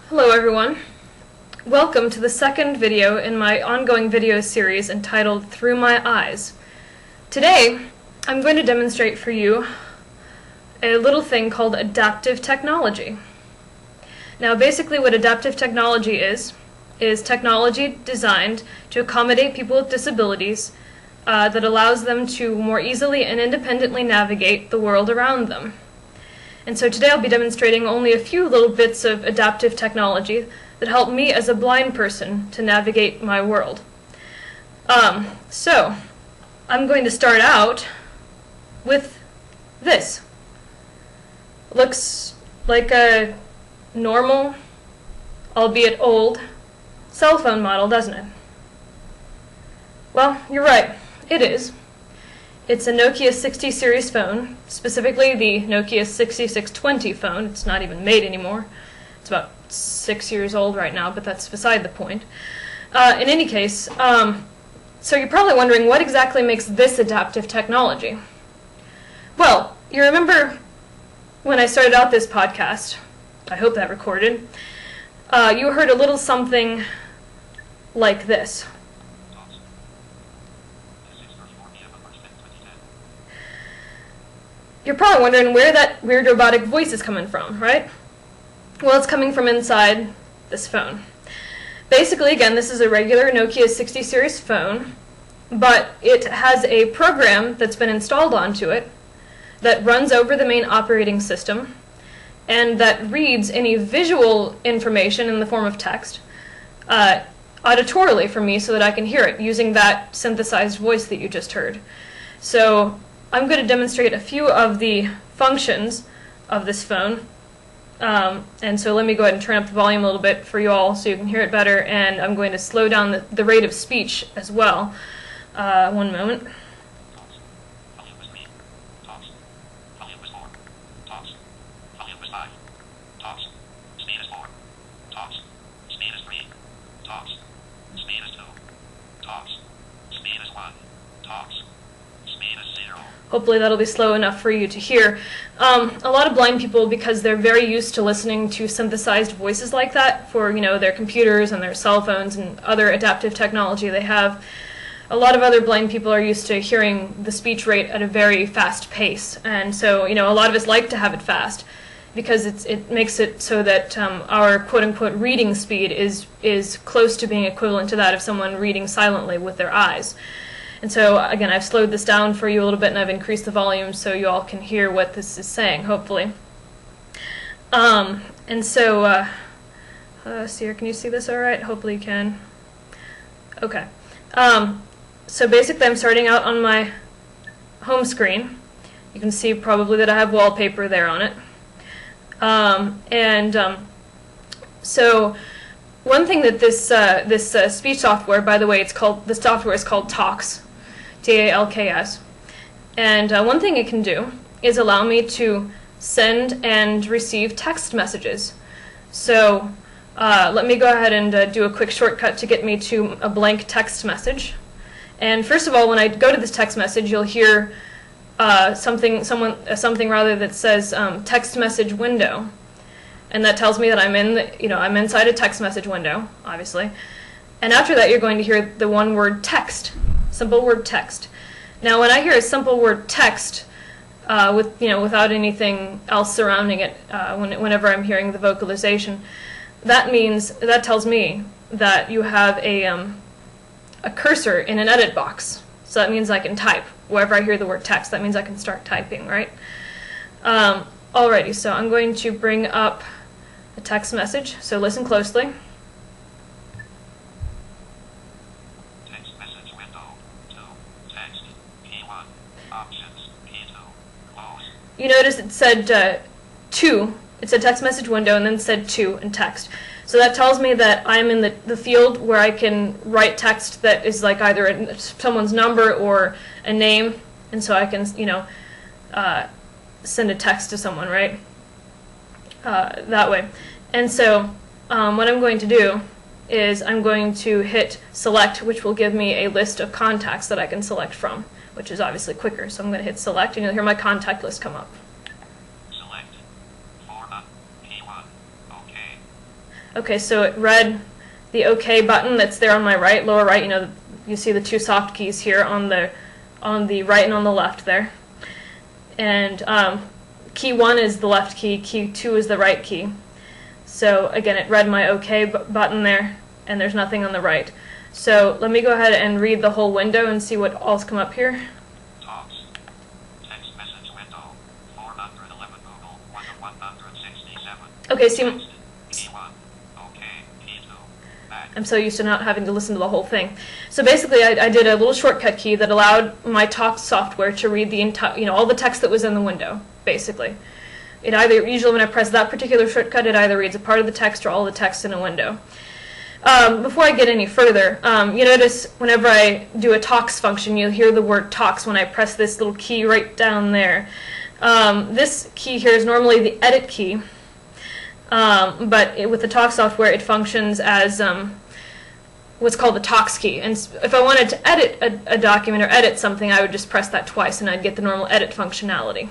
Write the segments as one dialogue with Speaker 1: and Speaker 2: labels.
Speaker 1: Hello everyone. Welcome to the second video in my ongoing video series entitled Through My Eyes. Today, I'm going to demonstrate for you a little thing called adaptive technology. Now basically what adaptive technology is technology designed to accommodate people with disabilities that allows them to more easily and independently navigate the world around them. And so today I'll be demonstrating only a few little bits of adaptive technology that help me as a blind person to navigate my world. So I'm going to start out with this. Looks like a normal, albeit old, cell phone model, doesn't it? Well, you're right, it is. It's a Nokia 60 series phone, specifically the Nokia 6620 phone. It's not even made anymore. It's about 6 years old right now, but that's beside the point. In any case, so you're probably wondering what exactly makes this adaptive technology. Well, you remember when I started out this podcast, I hope that recorded, you heard a little something like this. You're probably wondering where that weird robotic voice is coming from, right? Well, it's coming from inside this phone. Basically, again, this is a regular Nokia 60 series phone, but it has a program that's been installed onto it that runs over the main operating system and that reads any visual information in the form of text auditorily for me so that I can hear it using that synthesized voice that you just heard. So I'm going to demonstrate a few of the functions of this phone. And so let me go ahead and turn up the volume a little bit for you all so you can hear it better, and I'm going to slow down the rate of speech as well. One moment. Hopefully that'll be slow enough for you to hear. A lot of blind people, because they're very used to listening to synthesized voices like that for, their computers and their cell phones and other adaptive technology they have, a lot of other blind people are used to hearing the speech rate at a very fast pace. And so, a lot of us like to have it fast because it makes it so that our quote-unquote reading speed is close to being equivalent to that of someone reading silently with their eyes. And so, again, I've slowed this down for you a little bit, and I've increased the volume so you all can hear what this is saying, hopefully. And so, see here, can you see this all right? Hopefully you can. Okay. So basically, I'm starting out on my home screen. You can see probably that I have wallpaper there on it. So one thing that this speech software, by the way, the software is called Talks. Talks. And one thing it can do is allow me to send and receive text messages. So let me go ahead and do a quick shortcut to get me to a blank text message. And first of all, when I go to this text message, you'll hear something rather that says text message window, and that tells me that I'm I'm inside a text message window, obviously. And after that, you're going to hear the one word text. Simple word text. Now, when I hear a simple word text without anything else surrounding it, whenever I'm hearing the vocalization, that tells me that you have a cursor in an edit box. So that means I can type. Wherever I hear the word text, that means I can start typing, right? Alrighty, so I'm going to bring up a text message. So listen closely. You notice it said to. It said text message window and then said to and text. So that tells me that I'm in the field where I can write text that is like either someone's number or a name, and so I can send a text to someone, right? That way. And so what I'm going to do is I'm going to hit select, which will give me a list of contacts that I can select from, which is obviously quicker. So I'm going to hit select, and you'll hear my contact list come up.
Speaker 2: Select, format, P1, OK.
Speaker 1: Okay, so it read the OK button that's there on my right, lower right. You know, you see the two soft keys here on the right and on the left there. And key 1 is the left key, key 2 is the right key. So again, it read my OK button there, and there's nothing on the right. So let me go ahead and read the whole window and see what all's come up here.
Speaker 2: Talks. Text message window. 411 Google. 1 to 167.
Speaker 1: Okay, see,
Speaker 2: P1. OK. P2. Back.
Speaker 1: I'm so used to not having to listen to the whole thing. So basically, I did a little shortcut key that allowed my Talks software to read the entire, you know, all the text that was in the window, basically. It either, usually when I press that particular shortcut, it either reads a part of the text or all the text in a window. Before I get any further, you notice whenever I do a Talks function, you'll hear the word Talks when I press this little key right down there. This key here is normally the edit key, but with the Talks software, it functions as what's called the Talks key. And if I wanted to edit a document or edit something, I would just press that twice, and I'd get the normal edit functionality.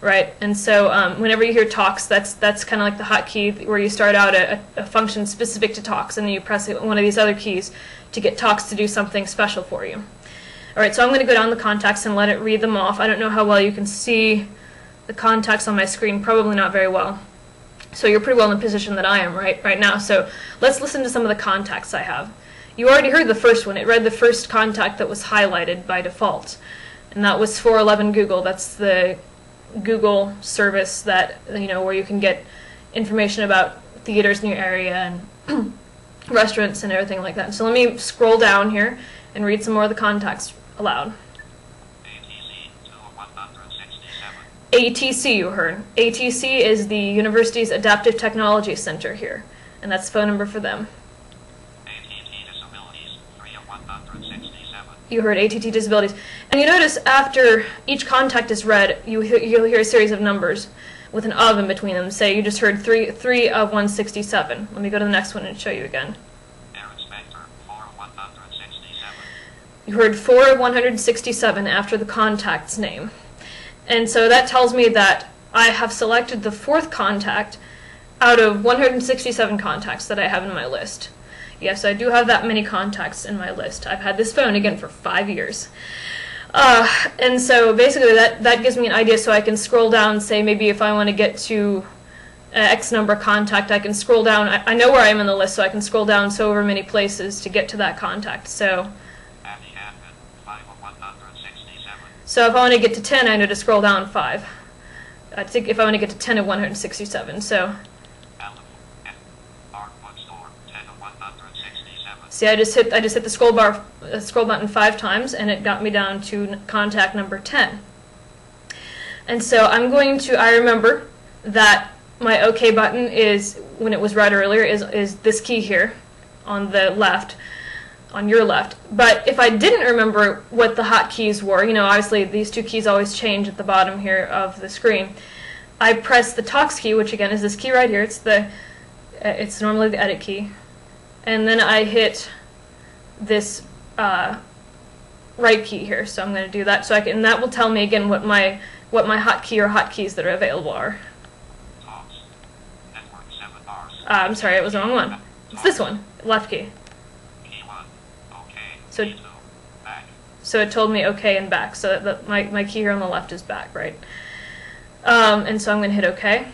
Speaker 1: Right, and so whenever you hear Talks, that's kind of like the hotkey where you start out a function specific to Talks, and then you press one of these other keys to get Talks to do something special for you. All right, so I'm going to go down the contacts and let it read them off. I don't know how well you can see the contacts on my screen, probably not very well. So you're pretty well in the position that I am right now. So let's listen to some of the contacts I have. You already heard the first one. It read the first contact that was highlighted by default, and that was 411 Google. That's the Google service that, you know, where you can get information about theaters in your area and restaurants and everything like that. So let me scroll down here and read some more of the contacts aloud.
Speaker 2: ATC to 167.
Speaker 1: ATC, you heard. ATC is the university's Adaptive Technology Center here, and that's the phone number for them.
Speaker 2: ATT Disabilities 3 of 167.
Speaker 1: You heard ATT Disabilities. And you notice after each contact is read, you'll hear a series of numbers with an of in between them. Say you just heard 3 of 167. Let me go to the next one and show you again.
Speaker 2: Aaron Spector 4 of 167.
Speaker 1: You heard 4 of 167 after the contact's name. And so that tells me that I have selected the 4th contact out of 167 contacts that I have in my list. Yes, I do have that many contacts in my list. I've had this phone, again, for 5 years. And so basically that gives me an idea, so I can scroll down, say maybe if I want to get to X number contact, I can scroll down. I know where I am in the list, so I can scroll down so over many places to get to that contact. So if I want to get to 10, I know to scroll down 5. I think if I want to get to 10 of 167, so... See, I just hit the scroll button 5 times, and it got me down to contact number 10. And so I remember that my OK button is, when it was read earlier, is this key here on the left, on your left. But if I didn't remember what the hotkeys were, you know, obviously these 2 keys always change at the bottom here of the screen. I press the Talks key, which again is this key right here. It's normally the edit key. And then I hit this right key here, so I'm going to do that. And that will tell me again what my hotkey or hotkeys that are available are. I'm sorry, it was the wrong one. It's this one, left key. So it told me OK and back. So that my key here on the left is back, right? And so I'm going to hit OK.